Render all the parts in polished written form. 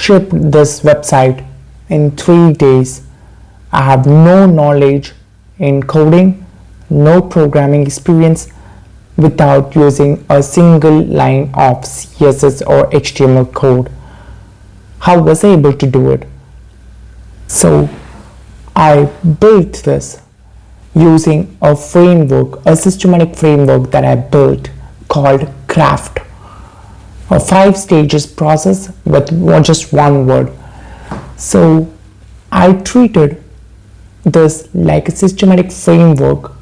shipped this website in 3 days. I have no knowledge in coding, no programming experience, without using a single line of CSS or HTML code. How was I able to do it? So I built this using a framework, a systematic framework that I built called Craft. A 5 stages process with just one word. So I treated this like a systematic framework.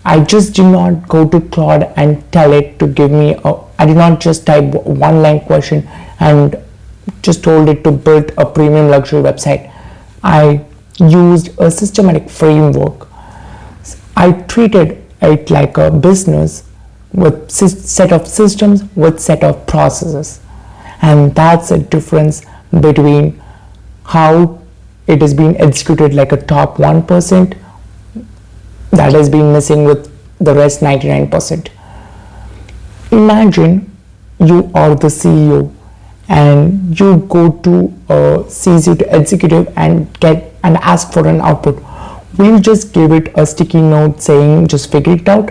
I just did not go to Claude and tell it to give me I did not just type one line question and just told it to build a premium luxury website. I used a systematic framework. I treated it like a business with set of systems, with set of processes. And that's a difference between how it is being executed like a top 1% that has been missing with the rest 99%. Imagine you are the CEO and you go to a C-suite executive and ask for an output. We'll just give it a sticky note saying just figure it out?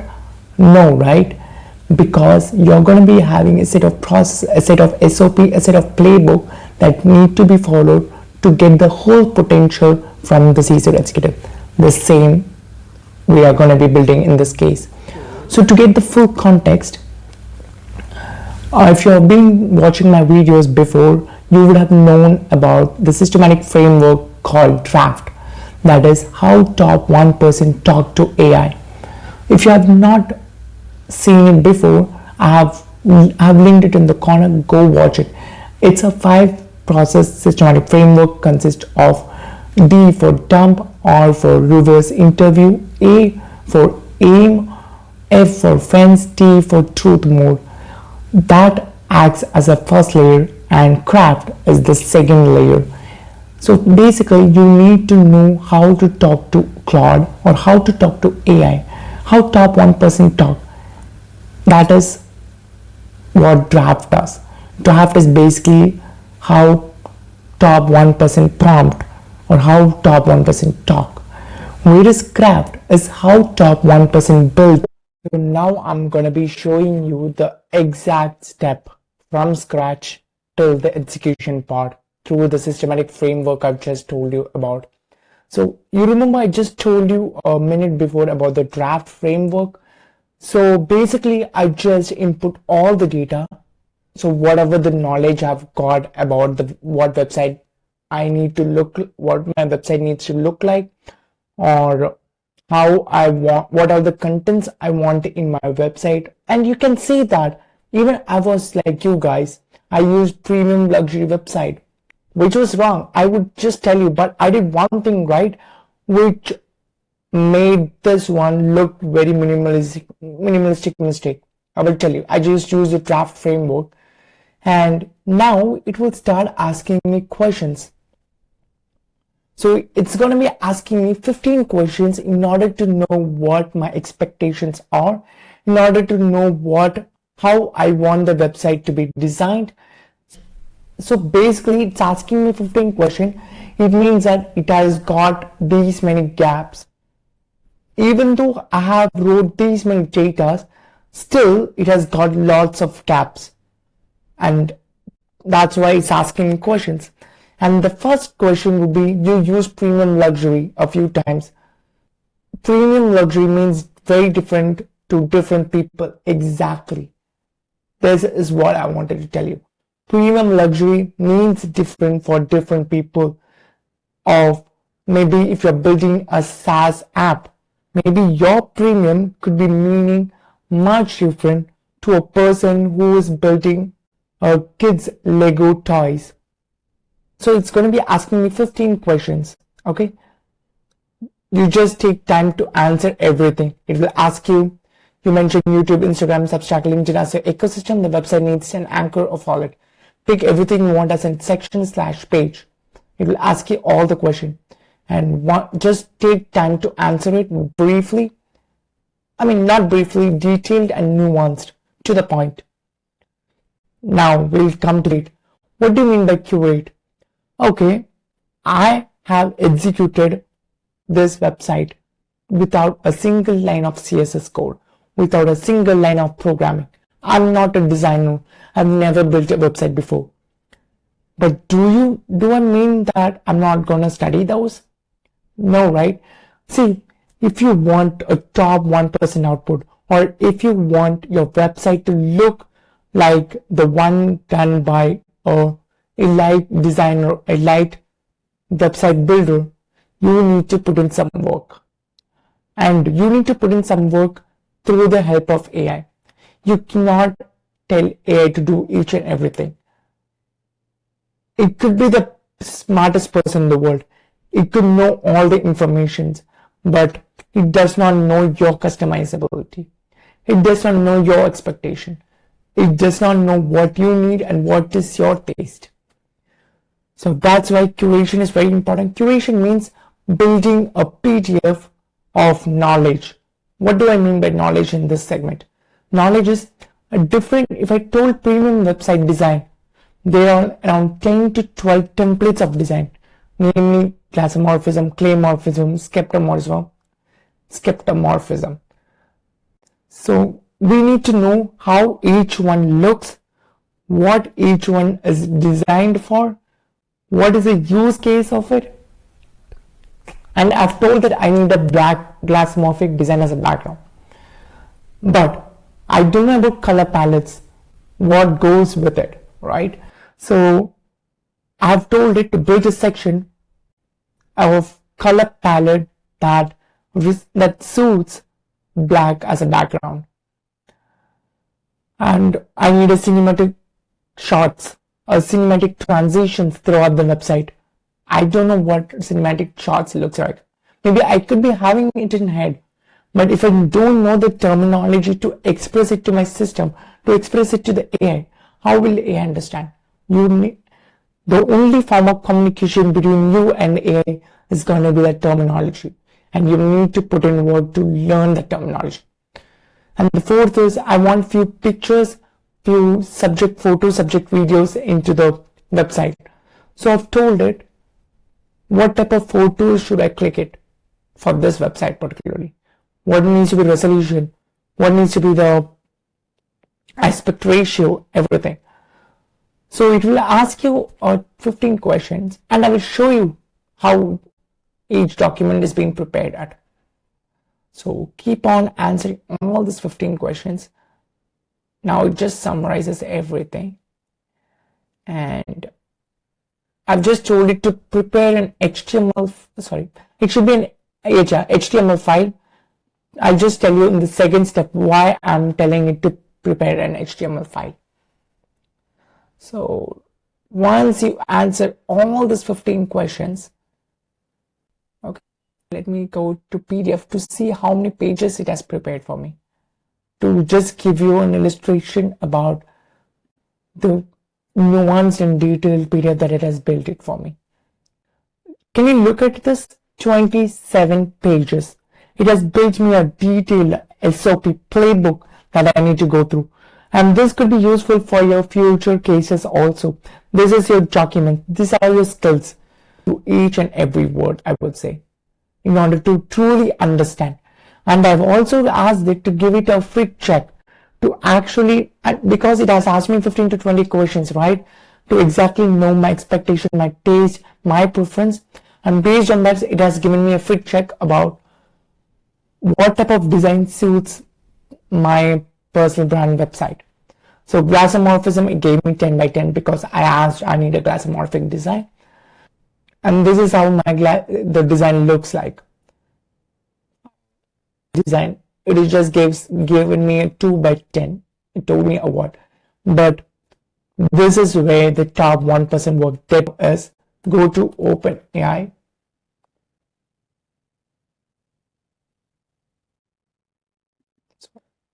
No, right? Because you're going to be having a set of process, a set of SOP, a set of playbook that need to be followed to get the whole potential from the C-suite executive. The same we are going to be building in this case. So to get the full context, if you have been watching my videos before, you would have known about the systematic framework called Draft. That is how top 1% talk to AI. If you have not seen it before, I have linked it in the corner. Go watch it. It's a 5-process systematic framework, consists of D for dump, R for reverse interview, A for aim, F for fence, T for truth mode. That acts as a first layer and Craft is the second layer. So basically you need to know how to talk to Claude or how to talk to AI, how top 1% talk. That is what Draft does. Draft is basically how top 1% prompt or how top 1% talk. Whereas Craft is how top 1% build. So now I'm going to be showing you the exact step from scratch till the execution part through the systematic framework I've just told you about. So you remember I just told you a minute before about the Draft framework. So basically I just input all the data. So whatever the knowledge I've got about what website I need to look, what my website needs to look like, or how I want, what are the contents I want in my website. And you can see that even I was like you guys, I used premium luxury website, which was wrong. I would just tell you, but I did one thing right, which made this one look very minimalistic mistake. I will tell you, I just used the Draft framework and now it will start asking me questions. So it's going to be asking me 15 questions in order to know what my expectations are, in order to know how I want the website to be designed. So basically it's asking me 15 questions. It means that it has got these many gaps. Even though I have wrote these many data, still it has got lots of gaps. And that's why it's asking me questions. And the first question would be, you use premium luxury a few times. Premium luxury means very different to different people. Exactly. This is what I wanted to tell you. Premium luxury means different for different people. Of maybe if you're building a SaaS app, maybe your premium could be meaning much different to a person who is building a kids Lego toys. So it's going to be asking me 15 questions. Okay, you just take time to answer everything. It will ask you mentioned YouTube, Instagram, Substack, LinkedIn as your ecosystem. The website needs an anchor or follow it. Pick everything you want as a section/page. It will ask you all the question and just take time to answer it briefly. I mean, not briefly, detailed and nuanced, to the point. Now we'll come to it. What do you mean by curate? Okay, I have executed this website without a single line of CSS code, without a single line of programming. I'm not a designer. I've never built a website before. But do I mean that I'm not gonna study those? No, right? See, if you want a top 1% output, or if you want your website to look like the one done by a elite designer, elite website builder, you need to put in some work. And you need to put in some work through the help of AI. You cannot tell AI to do each and everything. It could be the smartest person in the world. It could know all the information, but it does not know your customizability. It does not know your expectation. It does not know what you need and what is your taste. So that's why curation is very important. Curation means building a PDF of knowledge. What do I mean by knowledge in this segment? Knowledge is a different, if I told premium website design, there are around 10 to 12 templates of design, namely glassomorphism, claymorphism, skeptomorphism. So we need to know how each one looks, what each one is designed for, what is the use case of it. And I've told that I need a black glassomorphic design as a background. But I don't know about color palettes, what goes with it, right? So I've told it to build a section of color palette that suits black as a background. And I need a cinematic shots or cinematic transitions throughout the website. I don't know what cinematic shots looks like. Maybe I could be having it in head, but if I don't know the terminology to express it to my system, to express it to the AI, how will AI understand? The only form of communication between you and AI is going to be that terminology, and you need to put in work to learn the terminology. And the fourth is I want few pictures, few subject photos, subject videos into the website. So I've told it what type of photos should I click it for this website particularly. What needs to be resolution, what needs to be the aspect ratio, everything. So it will ask you 15 questions, and I will show you how each document is being prepared at. So keep on answering all these 15 questions. Now it just summarizes everything. And I've just told it to prepare an HTML, it should be an HTML file. I'll just tell you in the second step why I'm telling it to prepare an HTML file. So once you answer all these 15 questions, okay, let me go to PDF to see how many pages it has prepared for me, to just give you an illustration about the nuanced and detailed PDF that it has built it for me. Can you look at this? 27 pages. It has built me a detailed SOP playbook that I need to go through. And this could be useful for your future cases also. This is your document. These are your skills to each and every word, I would say, in order to truly understand. And I've also asked it to give it a fit check to actually, because it has asked me 15 to 20 questions, right? To exactly know my expectation, my taste, my preference. And based on that, it has given me a fit check about what type of design suits my personal brand website. So glassomorphism, it gave me 10 by 10 because I asked I need a glassomorphic design. And this is how the design looks like. Design, it just given me a 2 by 10. It told me a what. But this is where the top 1% work tip is. Go to OpenAI.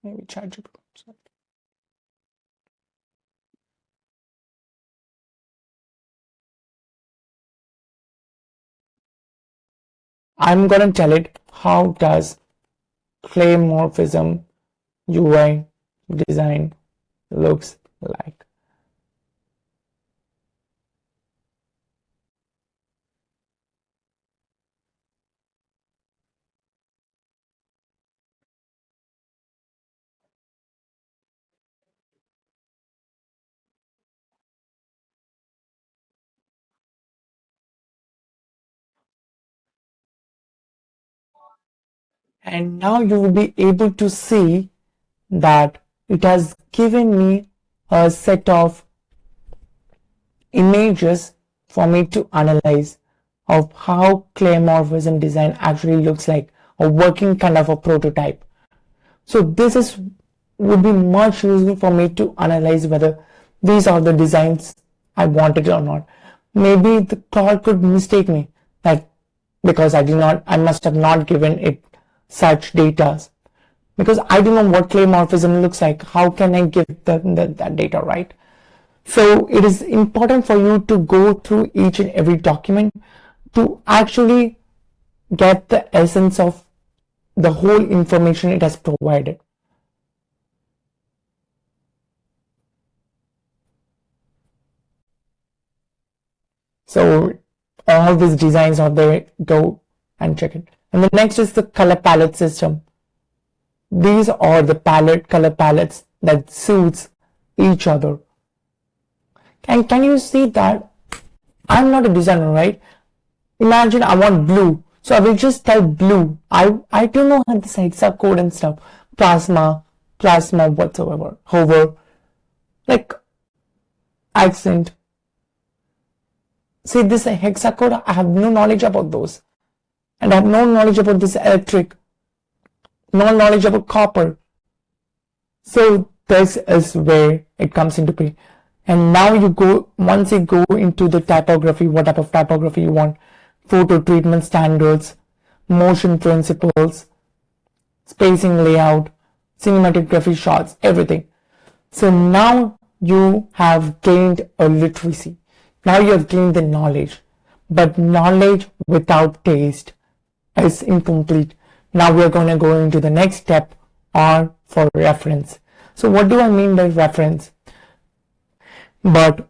Maybe ChatGPT. I'm gonna tell it how does claymorphism UI design looks like. And now you will be able to see that it has given me a set of images for me to analyze of how claymorphism design actually looks like, a working kind of a prototype. So this is would be much useful for me to analyze whether these are the designs I wanted or not. Maybe the Claude could mistake me that because I must have not given it such data, because I don't know what claymorphism looks like. How can I give that data, right? So it is important for you to go through each and every document to actually get the essence of the whole information it has provided. So all these designs are there, go and check it. And the next is the color palette system. These are the color palettes that suits each other. And can you see that I'm not a designer, right? Imagine I want blue, so I will just type blue. I don't know how the sites are code and stuff. Plasma whatsoever. Hover, like accent. See this hexacode, I have no knowledge about those. And I have no knowledge about this electric, no knowledge about copper. So this is where it comes into play. And now once you go into the typography, what type of typography you want, photo treatment standards, motion principles, spacing layout, cinematography shots, everything. So now you have gained a literacy. Now you have gained the knowledge, but knowledge without taste is incomplete. Now we are going to go into the next step on for reference. So what do I mean by reference? But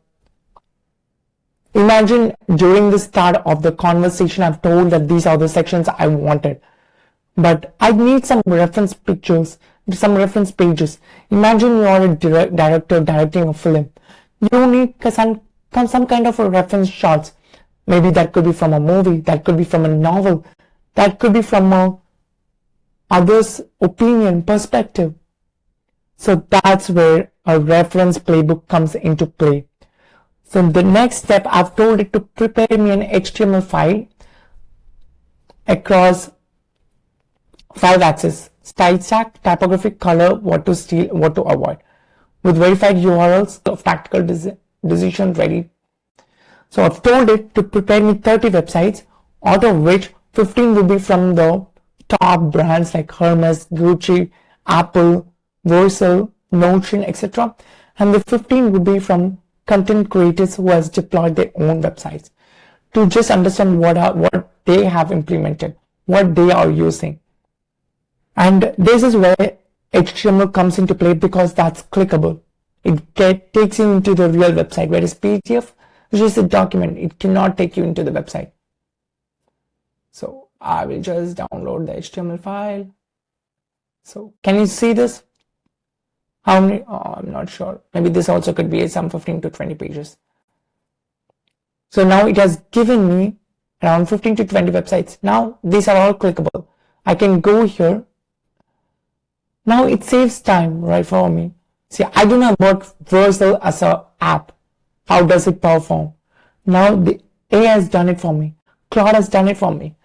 imagine during the start of the conversation, I've told that these are the sections I wanted, but I need some reference pictures, some reference pages. Imagine you are a director directing a film. You need some kind of a reference shots. Maybe that could be from a movie, that could be from a novel, that could be from a other's opinion, perspective. So that's where a reference playbook comes into play. So the next step, I've told it to prepare me an HTML file across 5 axes: style stack, typography, color, what to steal, what to avoid, with verified URLs of tactical decision ready. So I've told it to prepare me 30 websites, out of which 15 will be from the top brands like Hermes, Gucci, Apple, Vercel, Notion, etc. And the 15 would be from content creators who has deployed their own websites, to just understand what they have implemented, what they are using. And this is where HTML comes into play, because that's clickable. It takes you into the real website, whereas PDF is just a document. It cannot take you into the website. So I will just download the HTML file. So can you see this? How many? Oh, I'm not sure. Maybe this also could be some 15 to 20 pages. So now it has given me around 15 to 20 websites. Now these are all clickable. I can go here. Now it saves time, right, for me. See, I don't know about Vercel as an app. How does it perform? Now the AI has done it for me. Claude has done it for me.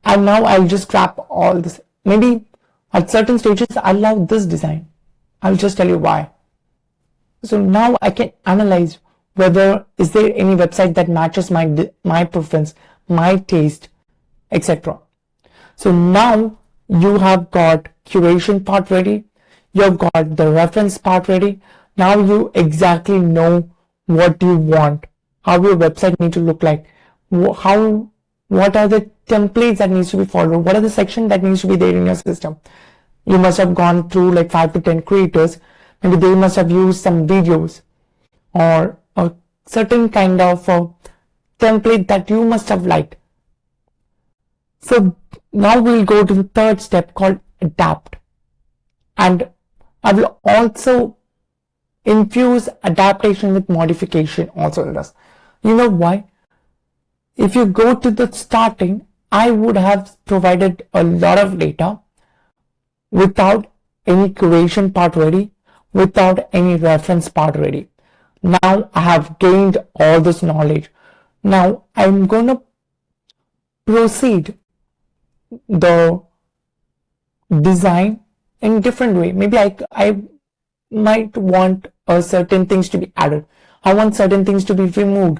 And now I'll just grab all this. Maybe at certain stages, I love this design. I'll just tell you why. So now I can analyze whether is there any website that matches my preference, my taste, etc. So now you have got curation part ready. You've got the reference part ready. Now you exactly know what you want, how your website needs to look like, what are the templates that needs to be followed, what are the sections that needs to be there in your system. You must have gone through like 5 to 10 creators. Maybe they must have used some videos or a certain kind of template that you must have liked. So now we'll go to the third step called adapt. And I will also infuse adaptation with modification also in this. You know why? If you go to the starting, I would have provided a lot of data without any curation part ready, without any reference part ready. Now I have gained all this knowledge. Now I'm going to proceed the design in different way. Maybe I might want certain things to be added. I want certain things to be removed.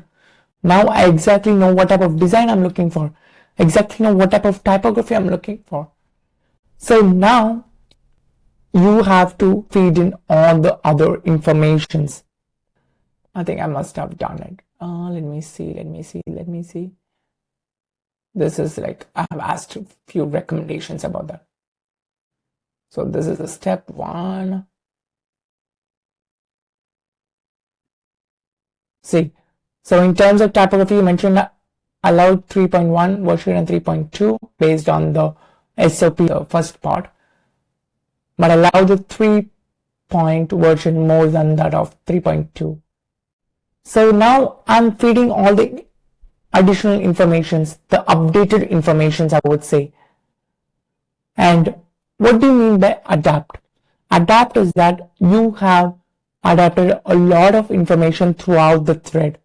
Now I exactly know what type of design I'm looking for, exactly know what type of typography I'm looking for. So now you have to feed in all the other informations. I think I must have done it. Let me see. This is like, I have asked a few recommendations about that. So this is the step 1. See, so in terms of typography, you mentioned allowed 3.1 version and 3.2 based on the SOP, the first part, but allow the 3-point version more than that of 3.2. So now I'm feeding all the additional informations, the updated informations, I would say. And what do you mean by adapt? Adapt is that you have adapted a lot of information throughout the thread.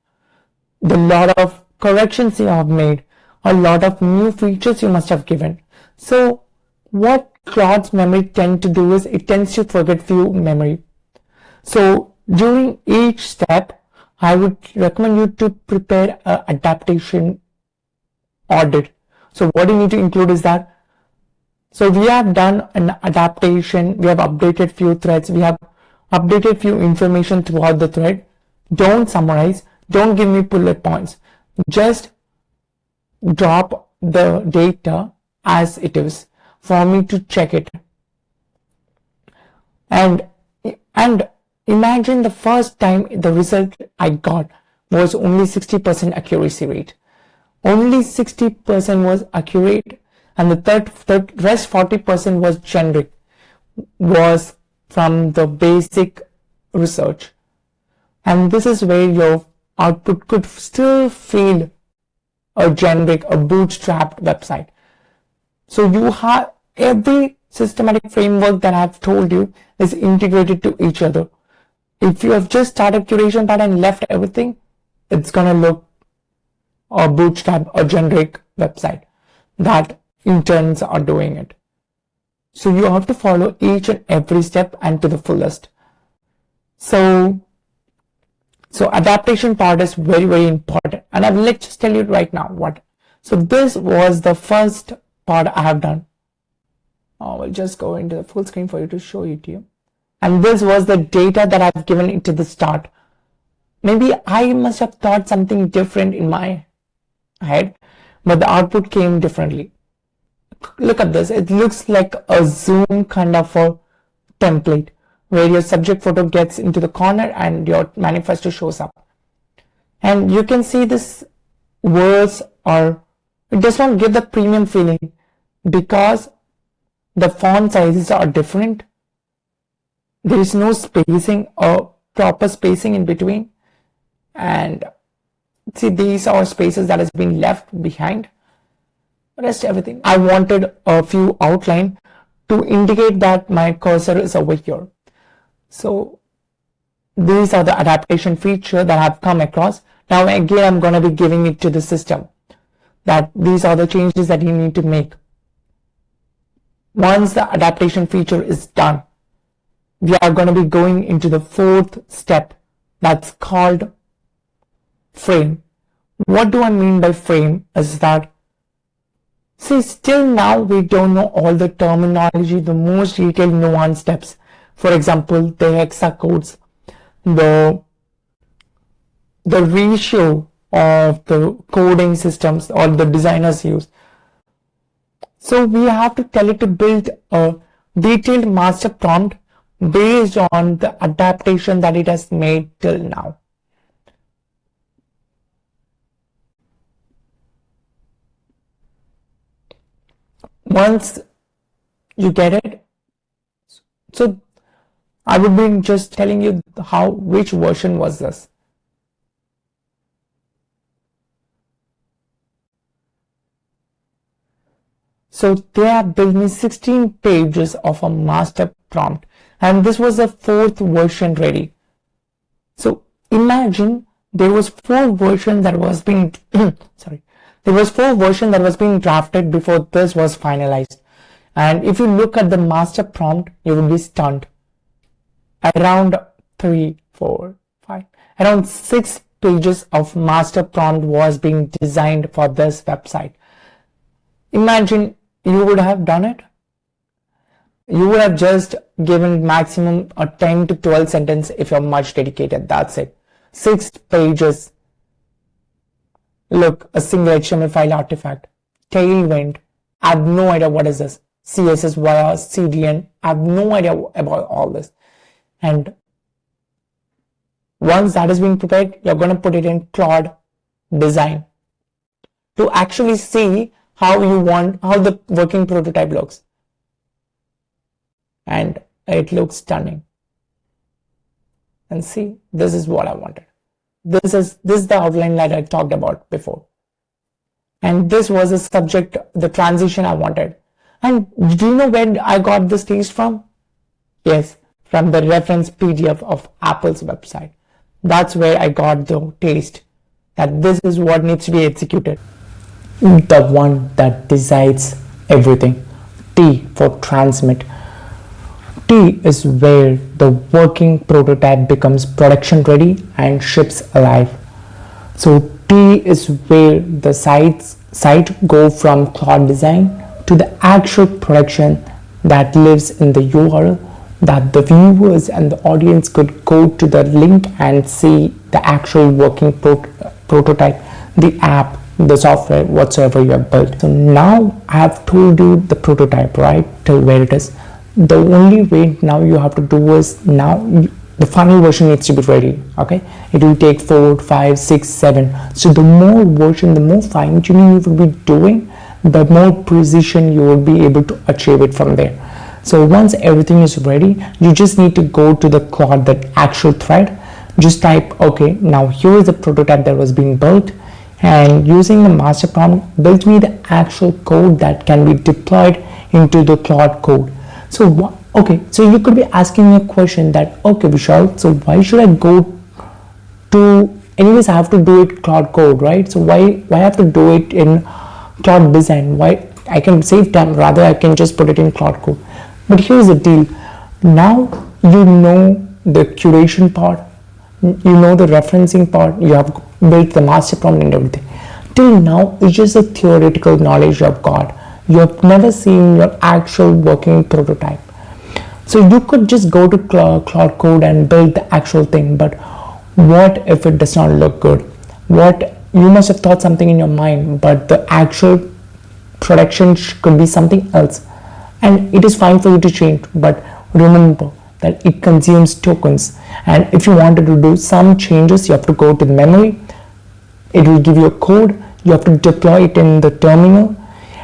The lot of corrections you have made, a lot of new features you must have given. So what Claude's memory tends to do is it tends to forget few memory. So during each step, I would recommend you to prepare an adaptation audit. So what you need to include is that, so we have done an adaptation, we have updated few threads, we have updated few information throughout the thread. Don't summarize, don't give me bullet points. Just drop the data as it is for me to check it. And imagine the first time the result I got was only 60% accuracy rate. Only 60% was accurate, and the rest 40% was generic, was from the basic research. And this is where your output could still feel a generic, a bootstrapped website. So you have every systematic framework that I've told you is integrated to each other. If you have just started curation part and left everything, it's gonna look a bootstrap, a generic website that interns are doing it. So you have to follow each and every step and to the fullest. So adaptation part is very, very important. And I will just tell you right now what. So this was the first part I have done. I will just go into the full screen for you to show it to you. And this was the data that I've given into the start. Maybe I must have thought something different in my head, but the output came differently. Look at this. It looks like a zoom kind of a template where your subject photo gets into the corner and your manifesto shows up. And you can see this words are, it does not give the premium feeling because the font sizes are different. There is no spacing or proper spacing in between. And see, these are spaces that has been left behind. Rest everything. I wanted a few outline to indicate that my cursor is over here. So these are the adaptation feature that I've come across. Now again, I'm going to be giving it to the system that these are the changes that you need to make. Once the adaptation feature is done, we are going to be going into the 4th step that's called frame. What do I mean by frame is that, see, still now we don't know all the terminology, the most detailed nuanced steps. For example, the hexa codes, the ratio of the coding systems or the designers use. So we have to tell it to build a detailed master prompt based on the adaptation that it has made till now. Once you get it, so I would be just telling you which version was this. So they have built me 16 pages of a master prompt, and this was the 4th version ready. So imagine there was 4 version that was being there was 4 version that was being drafted before this was finalized. And if you look at the master prompt, you will be stunned. Around 3, 4, 5, around 6 pages of master prompt was being designed for this website. Imagine you would have done it. You would have just given maximum a 10 to 12 sentence if you're much dedicated. That's it. 6 pages. Look, a single HTML file artifact. Tailwind. I have no idea what is this. CSS via CDN. I have no idea about all this. And once that is being prepared, you're going to put it in Claude design to actually see how the working prototype looks. And it looks stunning. And see, this is what I wanted. This is the outline that I talked about before. And this was the subject, the transition I wanted. And do you know where I got this taste from? Yes, from the reference PDF of Apple's website. That's where I got the taste that this is what needs to be executed. The one that decides everything. T for transmit. T is where the working prototype becomes production ready and ships alive. So T is where the site go from Claude design to the actual production that lives in the URL, that the viewers and the audience could go to the link and see the actual working prototype, the app, the software, whatsoever you have built. So now I have told you the prototype, right, till where it is. The only way now you have to do is the final version needs to be ready. Okay, it will take 4, 5, 6, 7. So the more version, the more fine tuning you will be doing, the more precision you will be able to achieve it from there. So once everything is ready, you just need to go to the Claude, that actual thread, just type, okay, now here is the prototype that was being built, and using the master prompt built me the actual code that can be deployed into the Claude code. So okay, so you could be asking me a question that, okay Vishal, so why should I go to, anyways I have to do it Claude code, right? So why I have to do it in Claude design? Why I can save time, rather I can just put it in Claude code. But here's the deal, now you know the curation part, you know the referencing part, you have built the master prompt and everything. Till now it's just a theoretical knowledge you have got. You have never seen your actual working prototype. So you could just go to Claude Code and build the actual thing, but what if it does not look good? What, you must have thought something in your mind, but the actual production could be something else. And it is fine for you to change, but remember that it consumes tokens. And if you wanted to do some changes, you have to go to the memory. It will give you a code. You have to deploy it in the terminal,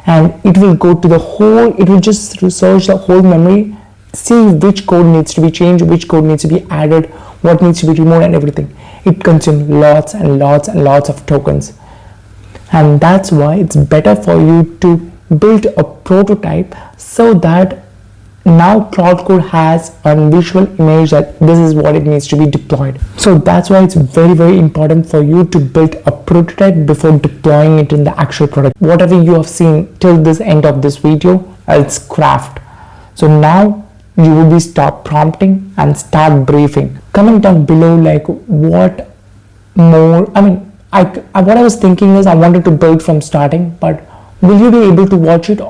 and it will go to the whole, it will just research the whole memory, see which code needs to be changed, which code needs to be added, what needs to be removed, and everything. It consumes lots and lots and lots of tokens. And that's why it's better for you to build a prototype, so that now Claude Code has a visual image that this is what it needs to be deployed. So that's why it's very, very important for you to build a prototype before deploying it in the actual product. Whatever you have seen till this end of this video, it's craft. So now you will be start prompting and start briefing. Comment down below like what more, what I was thinking is I wanted to build from starting, but will you be able to watch it?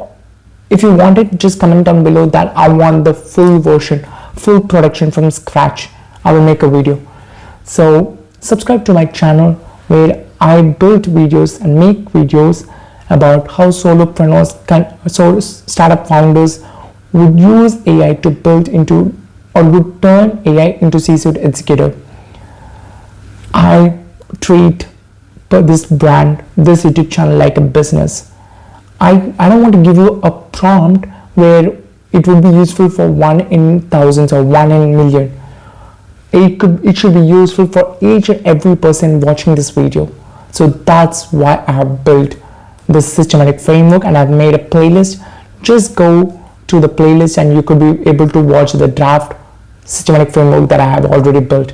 If you want it, just comment down below that I want the full version, full production from scratch. I will make a video. So subscribe to my channel where I build videos and make videos about how solopreneurs startup founders would use AI to build into, or would turn AI into C-suite executive. I treat this brand, this YouTube channel like a business. I don't want to give you a prompt where it will be useful for 1 in thousands or 1 in million. It should be useful for each and every person watching this video. So that's why I have built this systematic framework, and I've made a playlist. Just go to the playlist and you could be able to watch the draft systematic framework that I have already built.